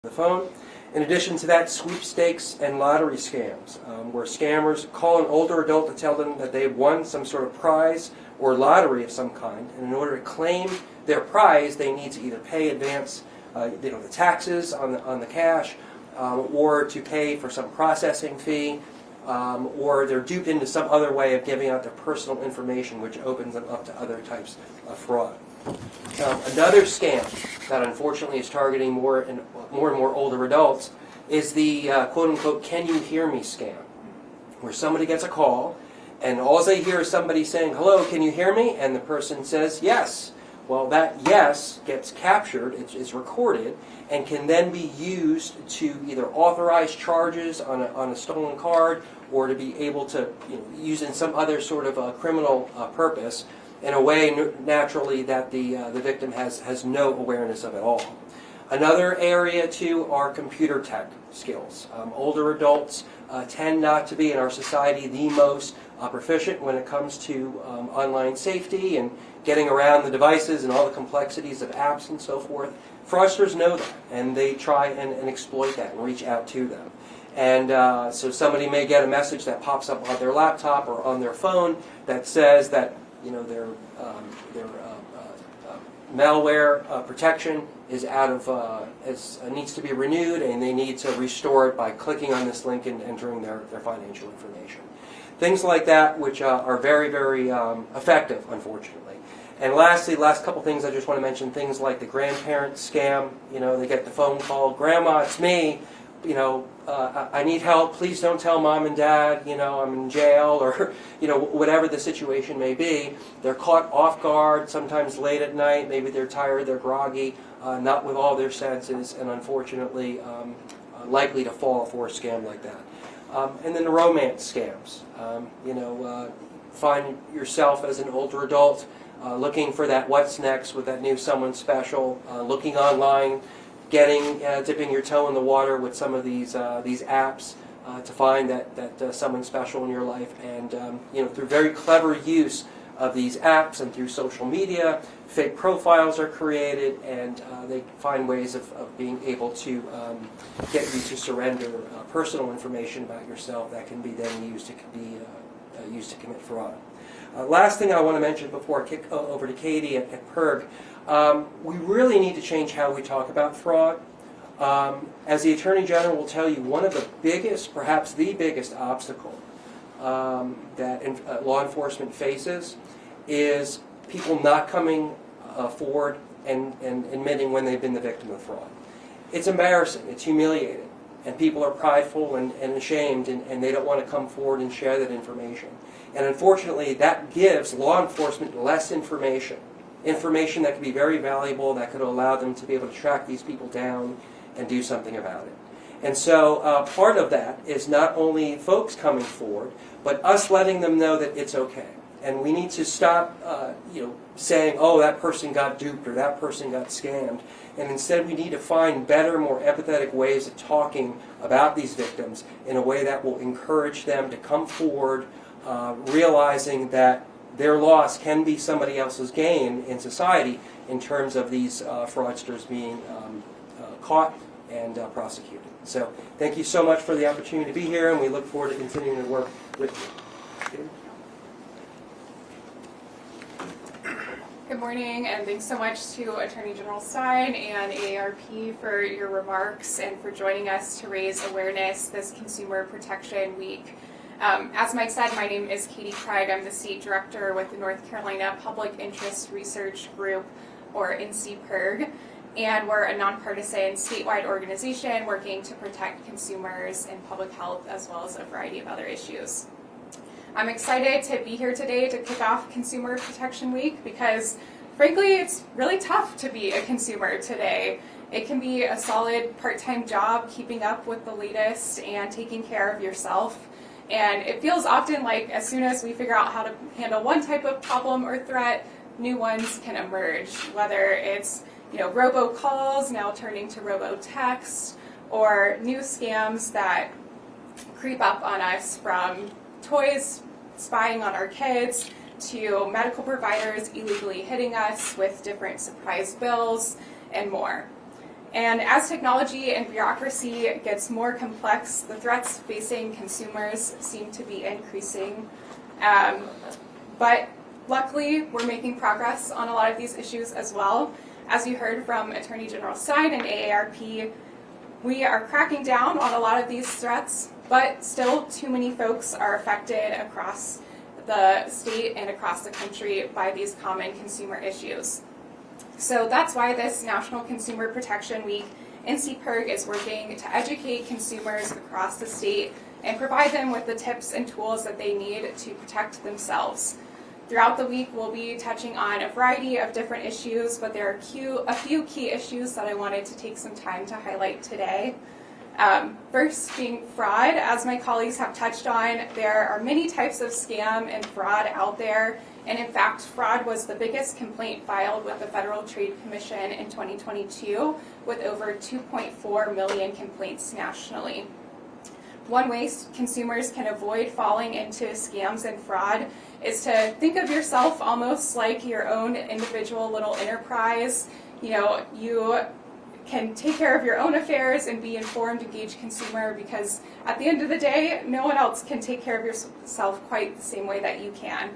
the phone. In addition to that, sweepstakes and lottery scams, where scammers call an older adult to tell them that they've won some sort of prize or lottery of some kind, and in order to claim their prize, they need to either pay advance, the taxes on the cash, or to pay for some processing fee, or they're duped into some other way of giving out their personal information, which opens them up to other types of fraud. Another scam that unfortunately is targeting more and more older adults is the quote-unquote "can you hear me" scam, where somebody gets a call and all they hear is somebody saying, "Hello, can you hear me?" and the person says yes. Well, that yes gets captured, it's recorded, and can then be used to either authorize charges on a stolen card or to be able to use in some other sort of criminal purpose in a way naturally that the victim has no awareness of at all. Another area too are computer tech skills. Older adults tend not to be in our society the most proficient when it comes to online safety and getting around the devices and all the complexities of apps and so forth. Fraudsters know that, and they try and exploit that and reach out to them. And so somebody may get a message that pops up on their laptop or on their phone that says that their malware protection is out of needs to be renewed, and they need to restore it by clicking on this link and entering their financial information. Things like that, which are very, very effective, unfortunately. And lastly, last couple things I just want to mention, things like the grandparent scam. They get the phone call, "Grandma, it's me. I need help. Please don't tell Mom and Dad, I'm in jail," or, whatever the situation may be. They're caught off guard, sometimes late at night. Maybe they're tired, they're groggy, not with all their senses, and unfortunately likely to fall for a scam like that. And then the romance scams. Find yourself as an older adult looking for that what's next with that new someone special, looking online, dipping your toe in the water with some of these apps to find that someone special in your life, and through very clever use of these apps and through social media, fake profiles are created, and they find ways of being able to get you to surrender personal information about yourself that can be then used to commit fraud. Last thing I want to mention before I kick over to Katie at PIRG. We really need to change how we talk about fraud. As the Attorney General will tell you, one of the biggest, perhaps the biggest obstacle that law enforcement faces is people not coming forward and admitting when they've been the victim of fraud. It's embarrassing, it's humiliating, and people are prideful and ashamed, and they don't want to come forward and share that information. And unfortunately, that gives law enforcement less information that could be very valuable, that could allow them to be able to track these people down and do something about it. And so part of that is not only folks coming forward, but us letting them know that it's okay. And we need to stop saying, "Oh, that person got duped," or "that person got scammed." And instead we need to find better, more empathetic ways of talking about these victims in a way that will encourage them to come forward, realizing that their loss can be somebody else's gain in society in terms of these fraudsters being caught and prosecuted. So thank you so much for the opportunity to be here, and we look forward to continuing to work with you. Good morning, and thanks so much to Attorney General Stein and AARP for your remarks and for joining us to raise awareness this Consumer Protection Week. As Mike said, my name is Katie Craig. I'm the State Director with the North Carolina Public Interest Research Group, or NCPIRG, and we're a nonpartisan statewide organization working to protect consumers and public health as well as a variety of other issues. I'm excited to be here today to kick off Consumer Protection Week because, frankly, it's really tough to be a consumer today. It can be a solid part-time job keeping up with the latest and taking care of yourself. And it feels often like as soon as we figure out how to handle one type of problem or threat, new ones can emerge, whether it's robocalls now turning to robo-text, or new scams that creep up on us, from toys spying on our kids to medical providers illegally hitting us with different surprise bills and more. And as technology and bureaucracy gets more complex, the threats facing consumers seem to be increasing. But luckily, we're making progress on a lot of these issues as well. As you heard from Attorney General Stein and AARP, we are cracking down on a lot of these threats, but still too many folks are affected across the state and across the country by these common consumer issues. So that's why this National Consumer Protection Week, NCPIRG is working to educate consumers across the state and provide them with the tips and tools that they need to protect themselves. Throughout the week, we'll be touching on a variety of different issues, but there are a few key issues that I wanted to take some time to highlight today. First being fraud. As my colleagues have touched on, there are many types of scam and fraud out there, and in fact, fraud was the biggest complaint filed with the Federal Trade Commission in 2022, with over 2.4 million complaints nationally. One way consumers can avoid falling into scams and fraud is to think of yourself almost like your own individual little enterprise. You can take care of your own affairs and be informed, engaged consumer, because at the end of the day, no one else can take care of yourself quite the same way that you can.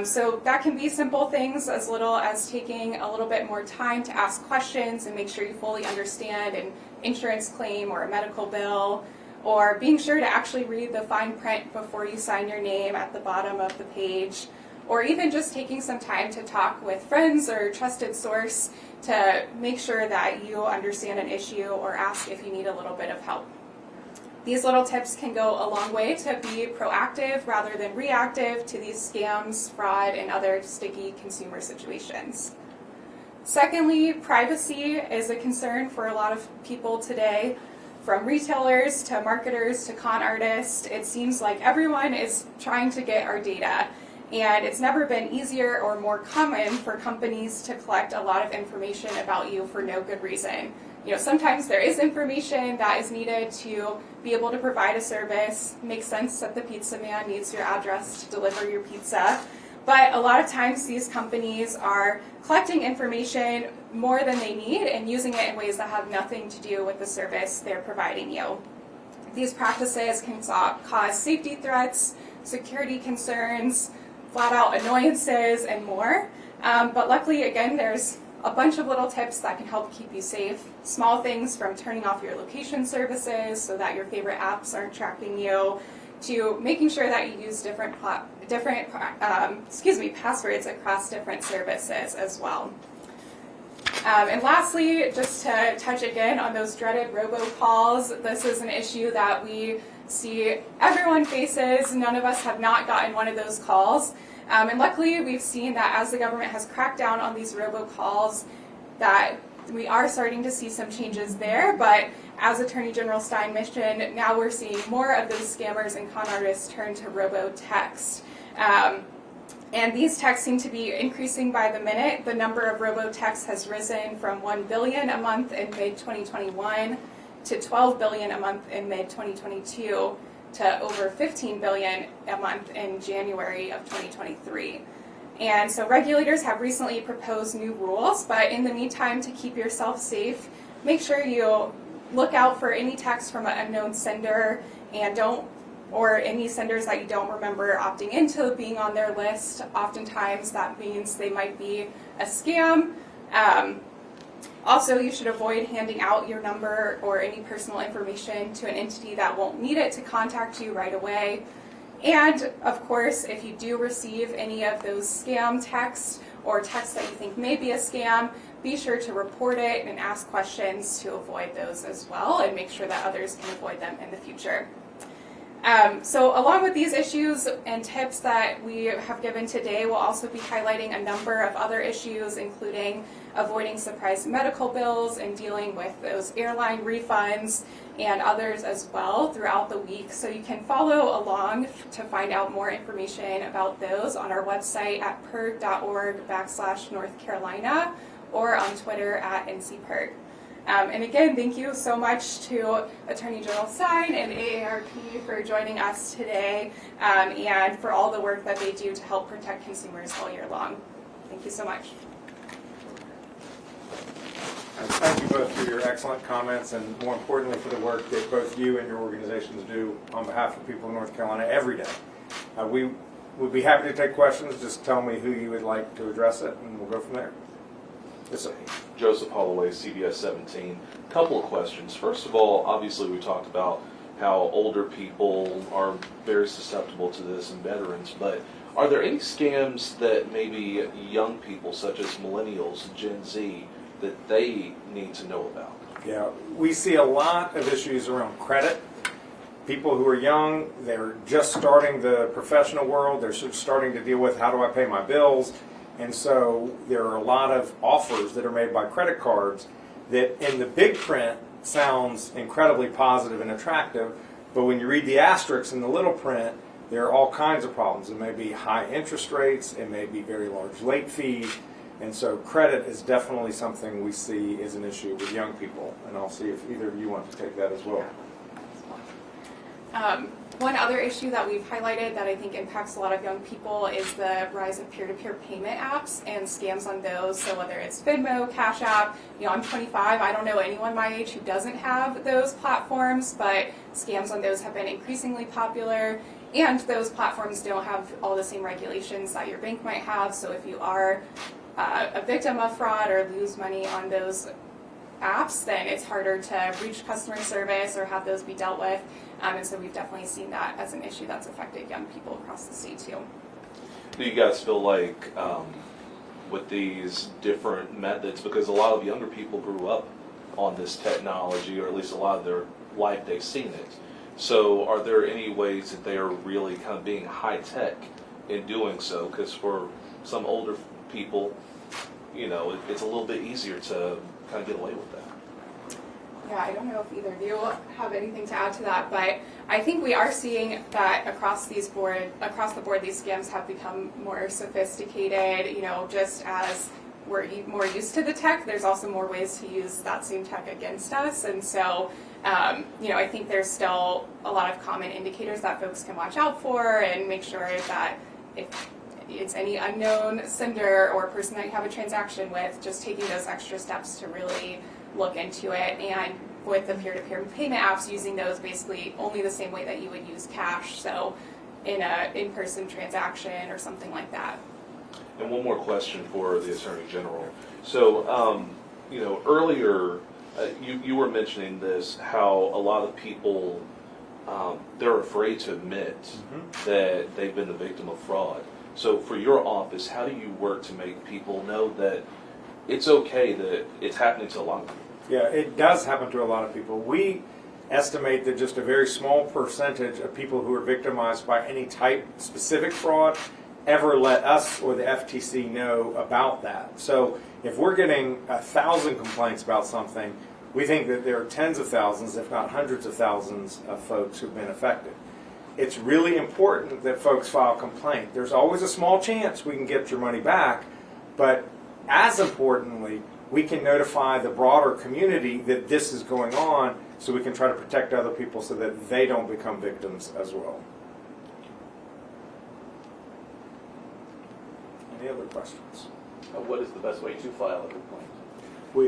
So that can be simple things as little as taking a little bit more time to ask questions and make sure you fully understand an insurance claim or a medical bill, or being sure to actually read the fine print before you sign your name at the bottom of the page, or even just taking some time to talk with friends or trusted source to make sure that you understand an issue or ask if you need a little bit of help. These little tips can go a long way to be proactive rather than reactive to these scams, fraud, and other sticky consumer situations. Secondly, privacy is a concern for a lot of people today. From retailers to marketers to con artists, it seems like everyone is trying to get our data. And it's never been easier or more common for companies to collect a lot of information about you for no good reason. Sometimes there is information that is needed to be able to provide a service. It makes sense that the pizza man needs your address to deliver your pizza. But a lot of times these companies are collecting information more than they need and using it in ways that have nothing to do with the service they're providing you. These practices can cause safety threats, security concerns, flat out annoyances, and more. But luckily, again, there's a bunch of little tips that can help keep you safe. Small things from turning off your location services so that your favorite apps aren't tracking you, to making sure that you use different passwords across different services as well. And lastly, just to touch again on those dreaded robocalls, this is an issue that we see everyone faces. None of us have not gotten one of those calls. And luckily, we've seen that as the government has cracked down on these robocalls, that we are starting to see some changes there. But as Attorney General Stein mentioned, now we're seeing more of those scammers and con artists turn to robo-text. And these texts seem to be increasing by the minute. The number of robo-texts has risen from 1 billion a month in mid-2021 to 12 billion a month in mid-2022 to over 15 billion a month in January of 2023. And so regulators have recently proposed new rules, but in the meantime, to keep yourself safe, make sure you look out for any text from an unknown sender or any senders that you don't remember opting into being on their list. Oftentimes that means they might be a scam. Also, you should avoid handing out your number or any personal information to an entity that won't need it to contact you right away. And of course, if you do receive any of those scam texts or texts that you think may be a scam, be sure to report it and ask questions to avoid those as well and make sure that others can avoid them in the future. So along with these issues and tips that we have given today, we'll also be highlighting a number of other issues, including avoiding surprise medical bills and dealing with those airline refunds and others as well throughout the week. So you can follow along to find out more information about those on our website at pirg.org/North Carolina or on Twitter at NCPIRG. And again, thank you so much to Attorney General Stein and AARP for joining us today and for all the work that they do to help protect consumers all year long. Thank you so much. Thank you both for your excellent comments and, more importantly, for the work that both you and your organizations do on behalf of people in North Carolina every day. We would be happy to take questions. Just tell me who you would like to address it, and we'll go from there. Yes, sir. Joseph Holloway, CBS 17. Couple of questions. First of all, obviously we talked about how older people are very susceptible to this and veterans, but are there any scams that maybe young people, such as millennials, Gen Z, that they need to know about? Yeah, we see a lot of issues around credit. People who are young, they're just starting the professional world, they're starting to deal with how do I pay my bills, and so there are a lot of offers that are made by credit cards that in the big print sounds incredibly positive and attractive, but when you read the asterisks in the little print, there are all kinds of problems. It may be high interest rates, it may be very large late fees, and so credit is definitely something we see as an issue with young people, and I'll see if either of you want to take that as well. One other issue that we've highlighted that I think impacts a lot of young people is the rise of peer-to-peer payment apps and scams on those. So whether it's Venmo, Cash App, I'm 25, I don't know anyone my age who doesn't have those platforms, but scams on those have been increasingly popular. And those platforms don't have all the same regulations that your bank might have. So if you are a victim of fraud or lose money on those apps, then it's harder to reach customer service or have those be dealt with. And so we've definitely seen that as an issue that's affected young people across the state too. Do you guys feel like with these different methods, because a lot of younger people grew up on this technology, or at least a lot of their life they've seen it, so are there any ways that they are really kind of being high tech in doing so? Because for some older people, it's a little bit easier to kind of get away with that. Yeah, I don't know if either of you have anything to add to that, but I think we are seeing that across the board, these scams have become more sophisticated. Just as we're more used to the tech, there's also more ways to use that same tech against us. And so, I think there's still a lot of common indicators that folks can watch out for and make sure that if it's any unknown sender or person that you have a transaction with, just taking those extra steps to really look into it. And with the peer-to-peer payment apps, using those basically only the same way that you would use cash, so in a in-person transaction or something like that. And one more question for the Attorney General. So, earlier you were mentioning this, how a lot of people, they're afraid to admit that they've been the victim of fraud. So for your office, how do you work to make people know that it's okay, that it's happening to a lot of people? Yeah, it does happen to a lot of people. We estimate that just a very small percentage of people who are victimized by any type specific fraud ever let us or the FTC know about that. So if we're getting 1,000 complaints about something, we think that there are tens of thousands, if not hundreds of thousands of folks who've been affected. It's really important that folks file a complaint. There's always a small chance we can get your money back, but as importantly, we can notify the broader community that this is going on so we can try to protect other people so that they don't become victims as well. Any other questions? What is the best way to file a complaint?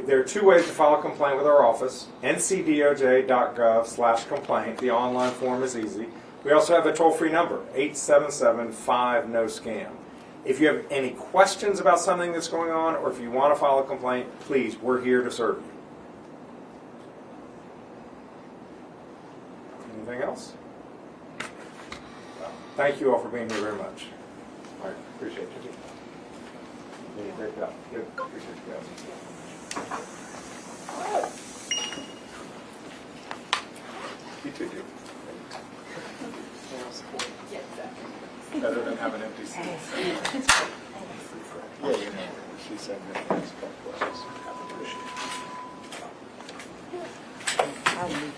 There are two ways to file a complaint with our office. ncdoj.gov/complaint. The online form is easy. We also have a toll-free number, 877-5-NO-SCAM. If you have any questions about something that's going on, or if you want to file a complaint, please, we're here to serve you. Anything else? Well, thank you all for being here very much. All right, appreciate you. You did a great job. Good. Appreciate you guys. You too, dude. Better than have an empty seat. Yeah, she said that. Appreciate it.